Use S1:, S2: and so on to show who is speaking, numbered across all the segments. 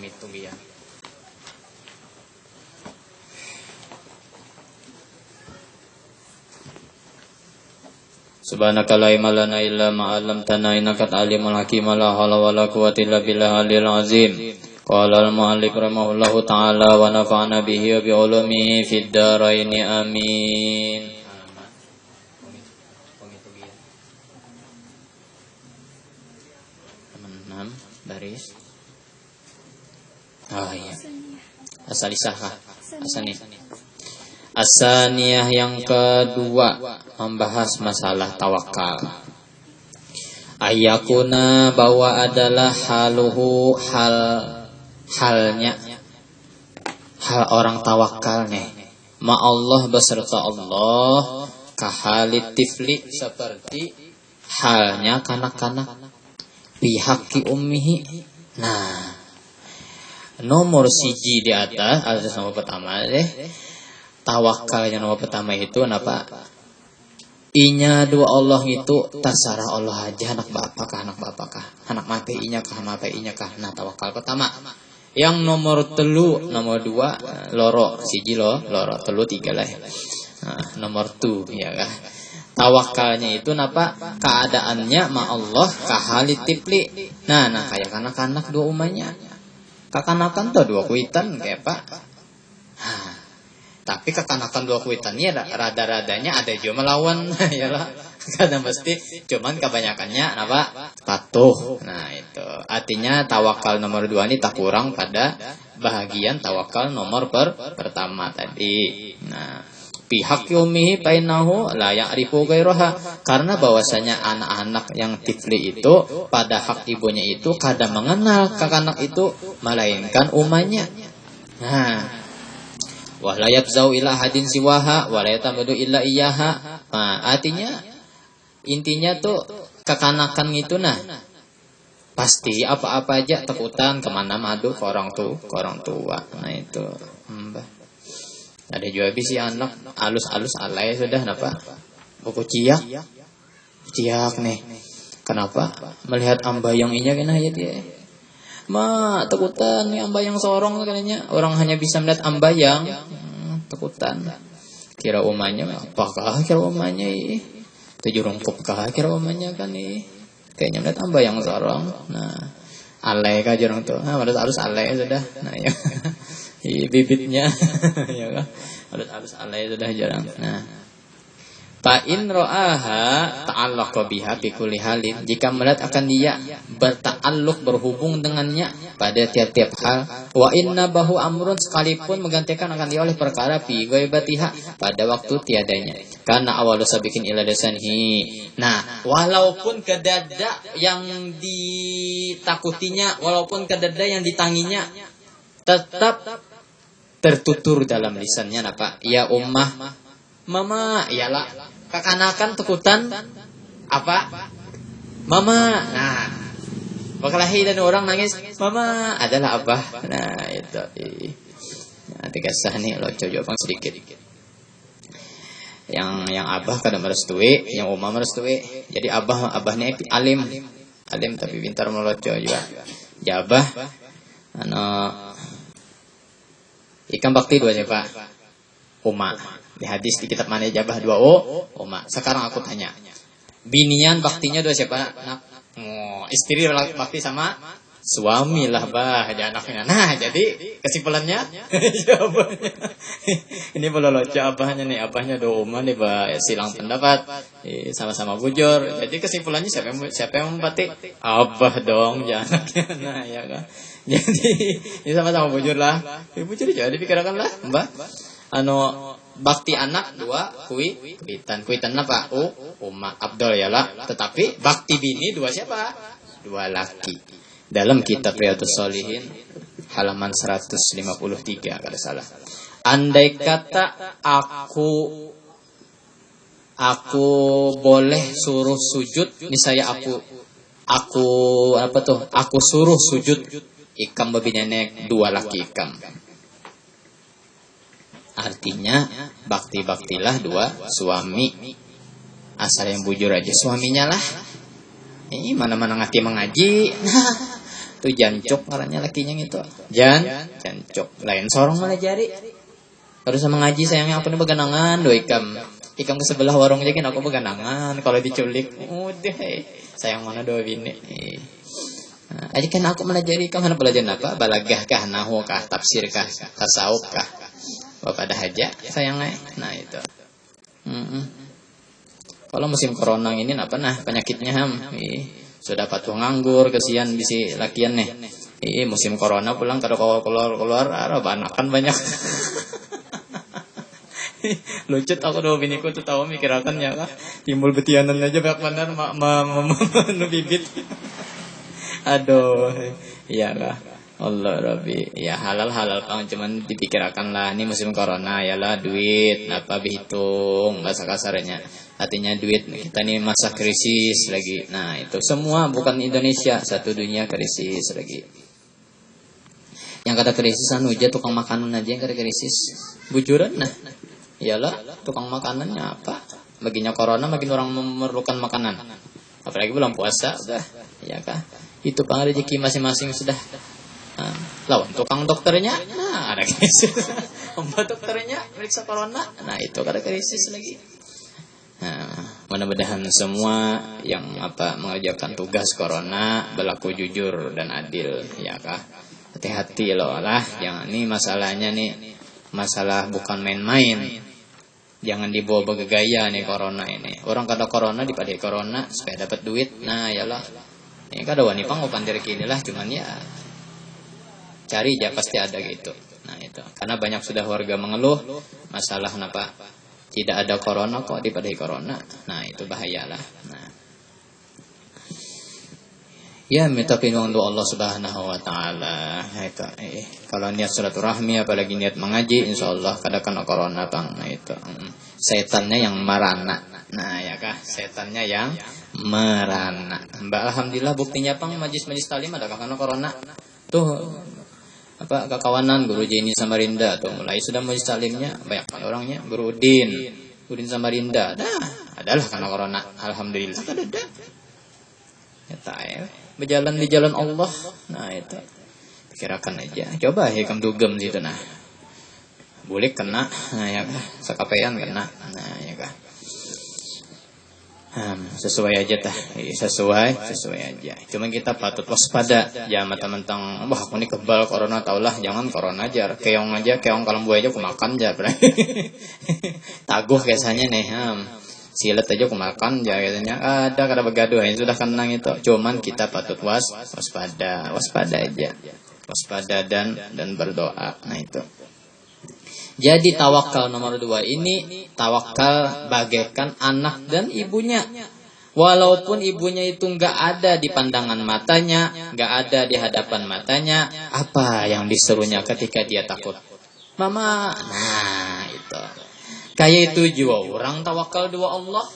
S1: itu ya. Subhanaka la ilma lana illa ma 'allamtana innaka alimul hakim. La haula wala quwwata illa billahil azim. Qala al-mu'allif rahimahullahu ta'ala wa nafa'ana bihi wa bi ulumihi fid dharain amin. 6 baris. Oh iya. Asaniyah yang kedua membahas masalah tawakal. Ayakuna bahwa adalah haluhu halnya hal orang tawakal nih. Ma Allah beserta Allah kahalit tifli seperti halnya kanak-kanak bihaqi ummihi. Nah, nomor siji di atas nomor pertama deh. Tawakal yang nomor pertama itu kenapa? Inya dua Allah itu tasarah Allah aja anak bapak kah anak mati inya kah mati inya kah. Nah tawakal pertama. Yang nomor telu nomor dua loro siji loro telu tiga lah. Nah, nomor tu ya kah. Tawakalnya itu napa? Keadaannya ma Allah kahalit tipli. Nah kayak anak-anak dua umanya. Kakanakan tuh dua kuitan kayak Pak. Tapi kekanakan dua kuitannya rada-radanya ada juga melawan ya lah. Karena mesti cuman kebanyakannya apa? Patuh. Nah itu artinya tawakal nomor 2 ini tak kurang pada bahagian tawakal nomor pertama tadi. Nah pihak yumihi painahu la ya'rifu ghairaha, karena bahwasanya anak-anak yang tifli itu pada hak ibunya itu kadang mengenal kakanak itu melainkan umanya. Nah wala yafzau ila hadin siwaha wala yatamadu illa iyyaha. Nah, artinya intinya tuh kekanakan itu pasti apa-apa aja takutan kemana madu ke orang tua. Nah itu ada juga bisi anak alus-alus alay sudah napa buku ciak nih. Kenapa melihat ambayang inya kena aja dia takutan nih ambayang sorong katanya. Orang hanya bisa melihat ambayang takutan. Kira umanya apakah kira umanya tujuh rungkup kah kira umanya kan kayaknya melihat ambayang sorong. Nah alay kah jarang tuh. Harus alay sudah. Nah ya bibitnya ya kan harus alay sudah jarang. Nah Fa'in ro'aha ta'alluq biha bi kulli halin, jika melihat akan dia berta'alluq berhubung dengannya pada tiap-tiap hal. Wa inna bahu amrun, sekalipun menggantikan akan dia oleh perkara fi ghaibatiha pada waktu tiadanya. Karena awal dosa bikin ila dasanhi. Nah, walaupun kedada yang ditakutinya, walaupun kedada yang ditanginya, tetap tertutur dalam lisannya apa? Ya ummah, mama, iyalah kakanakan takutan apa? Mama. Nah, berkelahi dan orang nangis, mama adalah abah. Nah, itu. Nah, tiga nih lo coba sedikit. Yang abah kadang merestui, yang umah merestui. Jadi abahnya alim tapi pintar meloco juga. Jabah ikan bakti dua aja Pak. Umah. Di hadis di kitab mana jabah 2 Umah. Sekarang aku tanya. Binian baktinya 2 siapa? Istri bakti sama suami lah bah, anaknya. Nah, jadi kesimpulannya jawabannya. Ini peloloco abahnya nih, abahnya 2 Umah nih bah, silang pendapat. Sama-sama bujur. Jadi kesimpulannya siapa yang membati? Abah dong, anaknya. Nah, ya kan. Jadi ini sama-sama bujur lah. Bujur aja dipikirkan lah, Mbak. Bakti anak 2 kuitan apa? Umar Abdul ya lah. Tetapi bakti bini 2 siapa? 2 laki. Dalam kitab Riyadhus Shalihin halaman 153 kalau salah. Andai kata aku boleh suruh sujud, misalnya aku suruh sujud ikam babi nenek 2 laki ikam. Artinya baktilah 2 suami. Asal yang bujur aja suaminya lah. Ini mana-mana ngaji mengaji. Nah, Tuh jancuk ngarannya lakinya gitu. Jancuk. Lain sorong malah jari. Harus sama ngaji sayangnya aku nih beganangan do ikam. Ikam ke sebelah warung aja kan aku beganangan kalau diculik. Udah. Sayang mana do bini. Nah, aja kan aku melajari ikam mana belajar apa? Balagah kah, nahwu kah, tafsir kah, tasawuf kah? Bapak dah aja sayangnya. Nah itu. Kalau musim corona ini apa nah penyakitnya sudah patuh nganggur kesian bisi lakian nih. Musim corona pulang kada keluar anakan banyak. Lucut aku do biniku tuh tahu mikirakan ya kah timbul betianan aja banyak benar nu bibit. Aduh, iya kah. Allah Rabbi, ya halal pang cuman dipikirkan lah ini musim corona ya lah duit apa dihitung bahasa kasarnya artinya duit kita ini masa krisis lagi. Nah itu semua bukan Indonesia satu dunia krisis lagi. Yang kata krisisan hujan tukang makanan aja yang kata krisis bujuran nah iyalah tukang makanannya apa baginya corona makin orang memerlukan makanan apalagi bulan puasa udah ya kah itu pang rezeki masing-masing sudah. Lawan tukang dokternya, nah ada krisis. Mbak dokternya meriksa corona, nah itu ada krisis lagi. Nah, mudah-mudahan semua yang mengerjakan tugas corona berlaku jujur dan adil, ya kah? Hati-hati loh lah, jangan nih masalahnya nih masalah bukan main-main. Jangan dibawa bergaya nih corona ini. Orang kata corona dipadai corona supaya dapat duit, nah yalah. Ini kada wani pang upan diri kini lah, cuman ya. Cari aja pasti ada gitu. Nah itu karena banyak sudah warga mengeluh masalah kenapa tidak ada corona kok dipadai corona. Nah itu bahayalah. Nah ya minta pinuang doa Allah Subhanahu wa taala. Itu kalau niat silaturahmi apalagi niat mengaji insyaallah kada kena corona bang. Nah itu setannya yang merana. Nah ya kah setannya yang merana. Mbak alhamdulillah buktinya pang majlis-majlis talim ada kena corona. Tuh kekawanan Guru Jenny Samarinda tuh mulai sudah majlis talimnya banyak orangnya Guru Udin Samarinda adalah karena corona alhamdulillah ada ya tae berjalan di jalan Allah. Nah itu pikirakan aja coba kamu dugem gitu nah boleh kena nah ya sakapean kena nah ya kah sesuai aja sesuai aja. Cuman kita patut waspada. Jangan mentang-mentang wah aku ini kebal corona taulah jangan corona aja. Keong kalau buah aja aku makan aja. Taguh biasanya nih. Silet aja aku makan aja katanya. Ada kada begaduh yang sudah kenang itu. Cuman kita patut waspada aja. Waspada dan berdoa. Nah itu. Jadi tawakal nomor 2 ini tawakal bagaikan anak dan ibunya. Walaupun ibunya itu nggak ada di pandangan matanya, nggak ada di hadapan matanya, apa yang disuruhnya ketika dia takut? Mama, nah itu. Kayak itu juga orang tawakal dua Allah.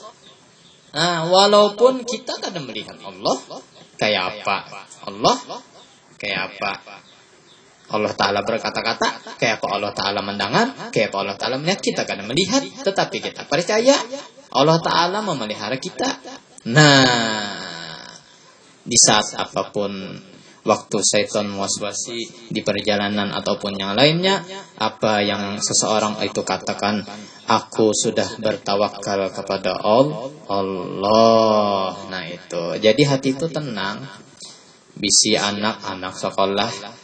S1: Nah, walaupun kita kadang melihat Allah, kayak apa? Allah, kayak apa? Allah Ta'ala berkata-kata, kayak apa Allah Ta'ala mendengar, kayak apa Allah Ta'ala melihat, kita kadang melihat, tetapi kita percaya Allah Ta'ala memelihara kita. Nah, di saat apapun, waktu syaitan waswasi di perjalanan ataupun yang lainnya, apa yang seseorang itu katakan, aku sudah bertawakal kepada Allah. Nah itu, jadi hati itu tenang. Bisi anak sekolah,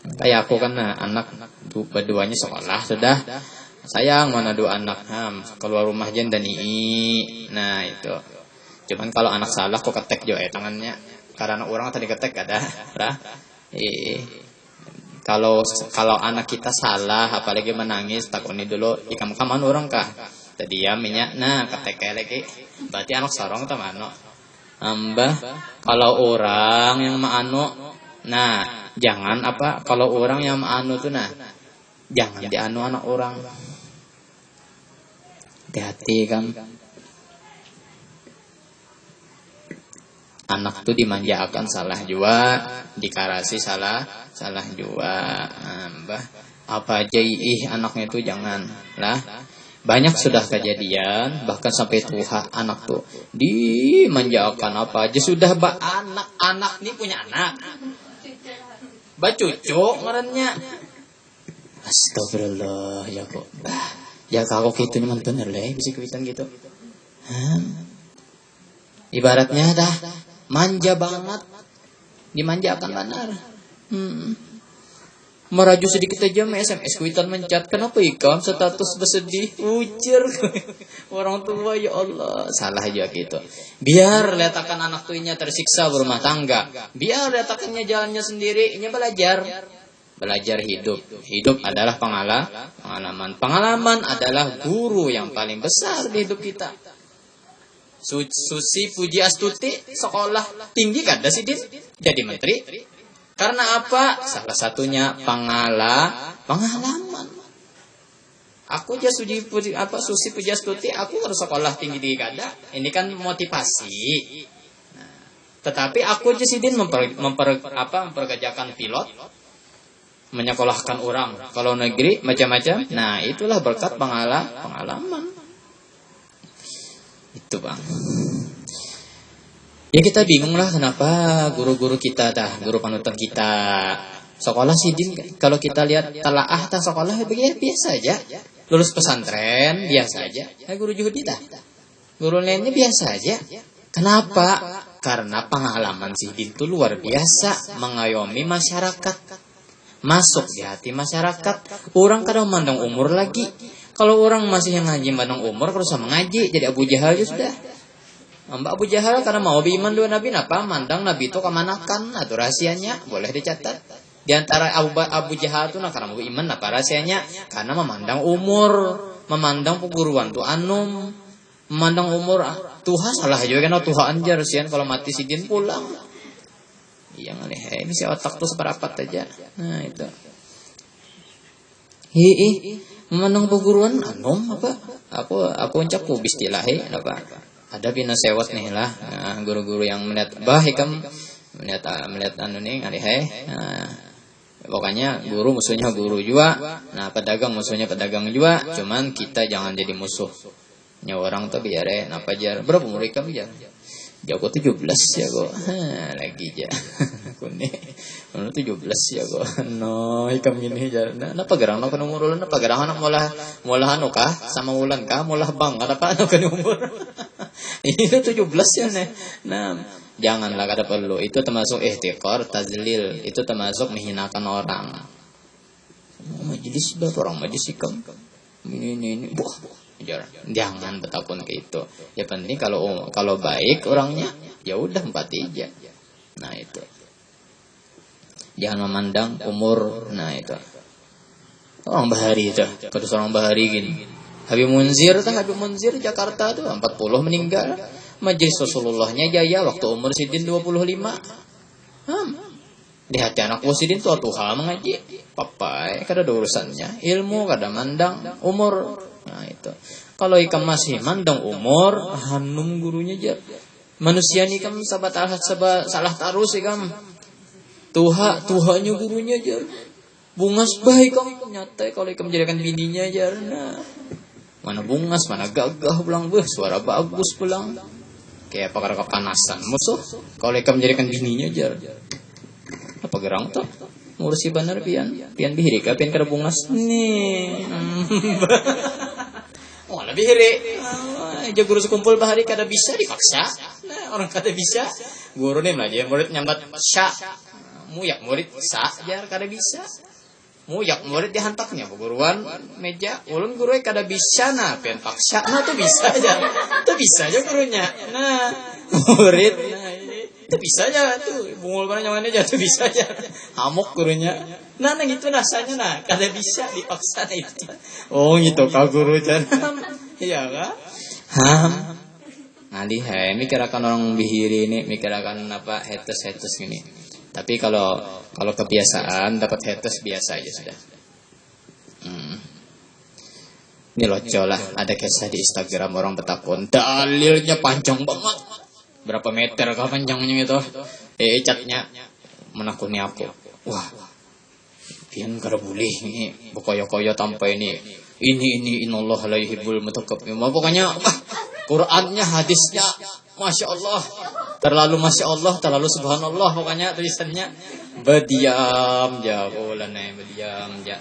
S1: kayak aku kan anak berduanya sekolah sudah sayang mana dua anak keluar rumah jen dan nah itu cuman kalau anak salah kok ketek jo tangannya karena orang tadi ketek ada lah kalau anak kita salah apalagi menangis takuni dulu ikam kaman orang kah tadi ya minyak nah ketek lagi berarti anak sarong teman kalau orang yang maano nah jangan kalau orang yang anu tuh nah jangan dianu anak orang. Hati-hati kan. Anak tuh dimanjakan salah juga, dikarasi salah juga. Apa aja anaknya itu jangan lah. Banyak sudah kejadian, bahkan sampai Tuhan anak tuh dimanjakan apa aja sudah anak nih punya anak. Cucu ngarannya. Astagfirullah ya kok. Ya kalau gitu nih bener lah bisa kewitan gitu. Ibaratnya dah manja banget. Dimanjakan benar. Meraju sedikit aja SMS kuitan mencat. Kenapa ikam status bersedih? Ujar orang tua ya Allah. Salah aja gitu. Biar letakkan anak tuinya tersiksa berumah tangga. Biar letakkannya jalannya sendiri. Ini belajar hidup. Hidup adalah pengalaman. Pengalaman adalah guru yang paling besar di hidup kita. Susi Pujiastuti sekolah tinggi kan Dasidin jadi menteri. Karena apa? Salah satunya pengalaman. Aku aja Susi Pujiastuti, aku harus sekolah tinggi di Gada. Ini kan motivasi. Nah, tetapi aku aja Sidin memperkerjakan pilot, menyekolahkan orang. Kalau negeri macam-macam. Nah, itulah berkat pengalaman. Itu bang. Ya kita bingung lah kenapa guru-guru kita guru panutan kita sekolah sidin. Kalau kita lihat telaah sekolah biasa aja. Lulus pesantren biasa aja. Guru juhudi guru lainnya biasa aja. Kenapa? Karena pengalaman sidin itu luar biasa mengayomi masyarakat. Masuk di hati masyarakat. Orang kadang mandang umur lagi. Kalau orang masih yang ngaji mandang umur, kalau sama ngaji jadi Abu Jahal ya sudah. Mbak Abu Jahal karena mau beriman dua nabi, napa mandang nabi itu kemanakan? Atau rahasianya boleh dicatat. Di antara Abu Jahal itu karena mau beriman, apa rahasianya? Karena memandang umur, memandang perguruan tuh anum, memandang umur. Tuhan salah juga kan Tuhan aja rasian kalau mati sidin pulang. Iya ngalih, ini si otak tuh seperapat aja. Nah itu. Memandang perguruan anum apa? Aku uncap bistilahi apa? Ada bina sewot nih lah, guru-guru yang melihat hikam melihat anu nih ngalih. Pokoknya guru musuhnya guru juga. Nah, pedagang musuhnya pedagang juga. Cuman kita jangan jadi musuh. Nya orang tuh biar napa jar. Berapa umur ikam jar? Jago 17 ya go. Lagi aja. Kune. Umur 17 ya go. No, ikam gini jar. Napa gerang no kan umur ulun napa gerang anak molah anu kah sama ulan kah molah bang apa anu kan umur. Itu 17 ya nih. Nah, janganlah kada perlu. Itu termasuk ihtiqar, tazlil. Itu termasuk menghinakan orang. Majelis berapa orang majelis ikam. Ini. Jangan bertakun ke itu. Ya penting kalau baik orangnya, ya udah empati aja. Nah itu. Jangan memandang umur. Nah itu. Orang bahari itu. Kalau seorang bahari gini. Habib Munzir Jakarta tuh 40 meninggal. Majelis Rasulullahnya jaya waktu umur sidin 25. Di hati anak sidin tua mengaji. Papai kada ada urusannya. Ilmu kada mandang umur. Nah itu. Kalau ikam masih mandang umur, hanum gurunya aja. Manusia ni ikam salah tarus ikam. Tuhanya gurunya aja. Bungas baik ikam nyata kalau ikam jadikan bininya aja. Nah, mana bungas, mana gagah pulang suara bagus pulang. Kayak pakar kepanasan musuh. Kalau ikam jadikan bininya aja. Apa gerang tuh? Ngurusi bener pian bihiri ka pian kada bungas nih. Oh lebih hiri. Aja guru sekumpul bahari kada bisa dipaksa. Nah, orang kada bisa. Guru nih belajar murid nyambat sya. Muyak murid sa jar kada bisa. Muyak murid dihantaknya guruan meja. Ulun guru kada bisa nah pian paksa. Nah tuh bisa aja. Tuh bisa aja gurunya. Nah, murid itu bisa aja tuh bungul barang nyamannya jatuh bisa aja amuk gurunya nah gitu rasanya nah kada bisa dipaksa itu oh gitu kau guru jangan iya kah ngalih mikirakan orang bihiri ini mikirakan apa haters gini tapi kalau kebiasaan dapat haters biasa aja sudah ini lucu lah ada kisah di Instagram orang bertakun dalilnya panjang banget. Berapa meter kah panjangnya itu? Catnya menakuni aku. Wah, pian kada boleh ini. Bokoyo-koyo tanpa ini. Ini innallaha la yuhibbul mutakabbirin. Pokoknya Qur'annya, hadisnya, masya Allah, terlalu masya Allah, terlalu subhanallah. Pokoknya tulisannya berdiam ja, berdiam ja.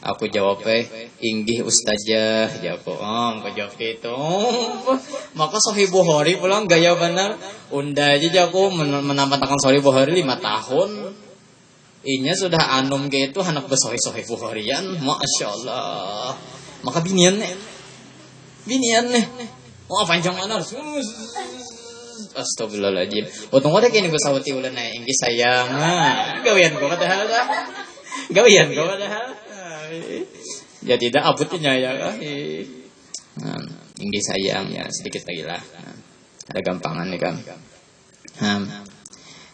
S1: Aku jawab inggih ustazah jago. Kau jawab gitu. Maka Sahih Bukhari pulang gaya benar. Unda aja jago menampakkan Sahih Bukhari 5 tahun. Inya sudah anum gitu anak Sahih Bukharian, masya Allah. Maka binian nih. Panjang mana? Astagfirullahaladzim. Untung ada kini gue sawati ulan naik inggih sayang. Gawian gue padahal. Ya tidak abutnya ya. Inggih sayang ya sedikit lagi lah. Ada gampangan nih kan.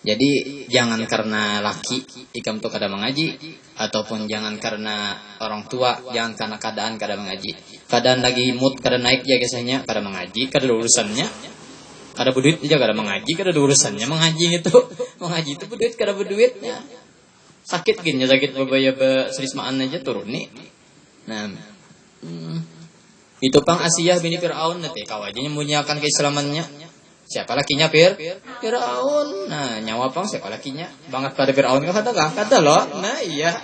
S1: Jadi jangan karena laki ikam tuh kada mengaji, ataupun jangan karena orang tua, jangan karena keadaan kada mengaji. Keadaan lagi mood kada naik ya biasanya kada mengaji, kada ada urusannya. Kada berduit aja kada mengaji, kada ada urusannya mengaji itu berduit kada berduitnya. Sakit gini sakit babaya serismaan aja turun nih. Nah, itu pang Asiyah bini Fir'aun nanti kawajanya munyakan keislamannya. Siapa lakinya Fir'aun. Nah, nyawa pang siapa lakinya? Banget pada Fir'aun kata loh. Nah, iya.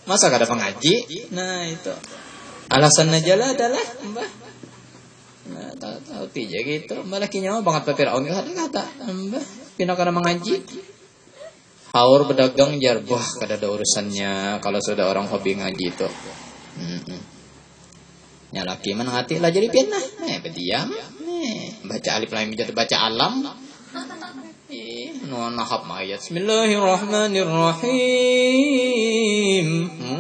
S1: Masa kada pengaji? Nah, itu. Alasan aja lah adalah Mbah. Nah, tahu aja gitu. Mbah lakinya mah banget pada Fir'aun kata. Mbah, pina kada mengaji. Haur berdagang jar, wah kada ada urusannya kalau sudah orang hobi ngaji itu. Ya laki menangati lah jadi pinah. Berdiam. Baca alif lam mim baca alam. Nahap ayat. Bismillahirrahmanirrahim.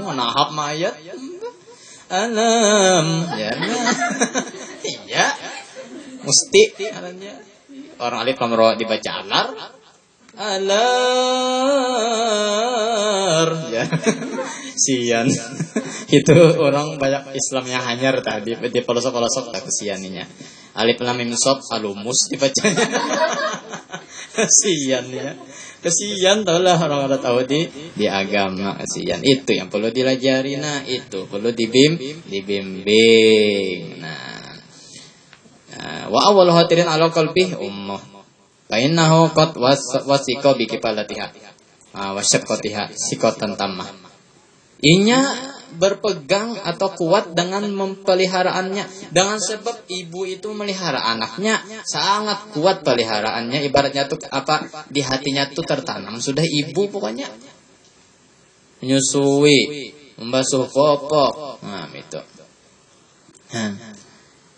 S1: Nahap ayat. Alam. Ya. Iya. Mesti orang alif lam ra dibaca alar. Alar. Ya. Sian. Itu orang banyak Islamnya hanyar tadi di pelosok-pelosok tak kesianinya. Alif lam mim shad alumus dibacanya. Kesian ya. Kesian taulah orang ada tahu di agama kesian. Itu yang perlu dilajari, nah itu perlu dibimbing. Nah, wa awwal hatirin ala qalbi ummah. Fa innahu qad wasiqa bi kifalatiha. Wasyaqqatiha siqatan tammah. Inya berpegang atau kuat dengan memeliharaannya. Dengan sebab ibu itu melihara anaknya sangat kuat peliharaannya. Ibaratnya tuh apa di hatinya tuh tertanam sudah ibu pokoknya. Menyusui, membasuh popok. Nah, itu.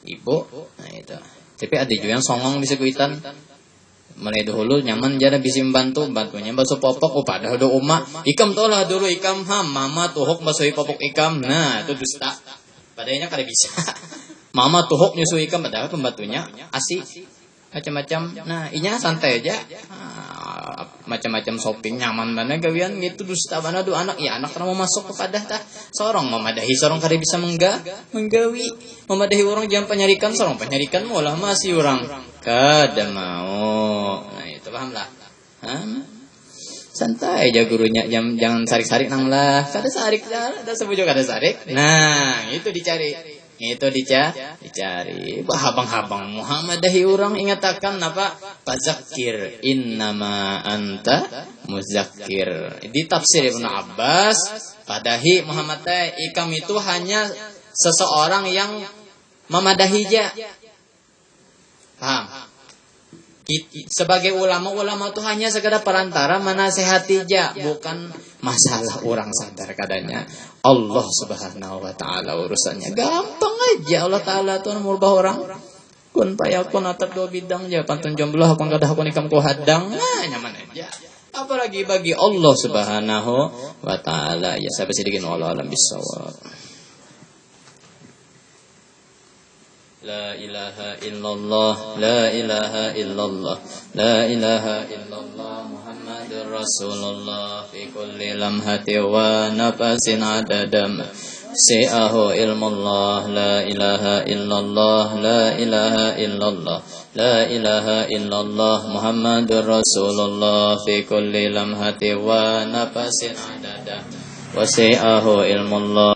S1: Ibu, nah itu. Tapi ada juga yang songong di sekuitan. Mulai dahulu nyaman jana bisa bantunya basuh popok padahal do umma ikam tolah dulu ikam mama tuhok basuhi popok ikam. Nah itu dusta padahalnya kada bisa. Mama tuhok nyusu ikam padahal pembantunya asik macam-macam. Nah inya santai aja. Macam-macam shopping nyaman mana gawian gitu dusta mana do anak ya anak mau masuk kepada tah seorang memadahi seorang kada bisa menggawi memadahi orang jangan penyarikan seorang penyarikan mulah masih orang kada mau. Nah itu paham lah. Santai aja gurunya jangan sarik-sarik nang lah kada sarik dah ada sebujo kada sarik. Nah itu dicari. Itu dicari. Habang-habang Muhammadahi orang ingatakan apa? Fazakir innama anta muzakkir. Di tafsir Ibnu Abbas, padahi Muhammad ikam itu hanya seseorang yang memadahija. Paham? Sebagai ulama itu hanya sekedar perantara menasehati bukan masalah orang sadar kadanya. Allah Subhanahu wa taala urusannya gampang aja. Allah taala tuh merubah orang. Kun payakun atat dua bidang aja pantun jomblo hakun kada hakun ikam ku hadang. Nah, nyaman aja. Apalagi bagi Allah Subhanahu wa taala. Ya sampai sedikit wallahu alam bisawab. La ilaha illallah, la ilaha illallah, la ilaha illallah Muhammadur Rasulullah fi kulli lamhati wa nafasin adadam si'ahu ilmullah, la ilaha illallah, la ilaha illallah, la ilaha illallah Muhammadur Rasulullah fi kulli lamhati wa nafasin adadam wasi'ahu ilmullah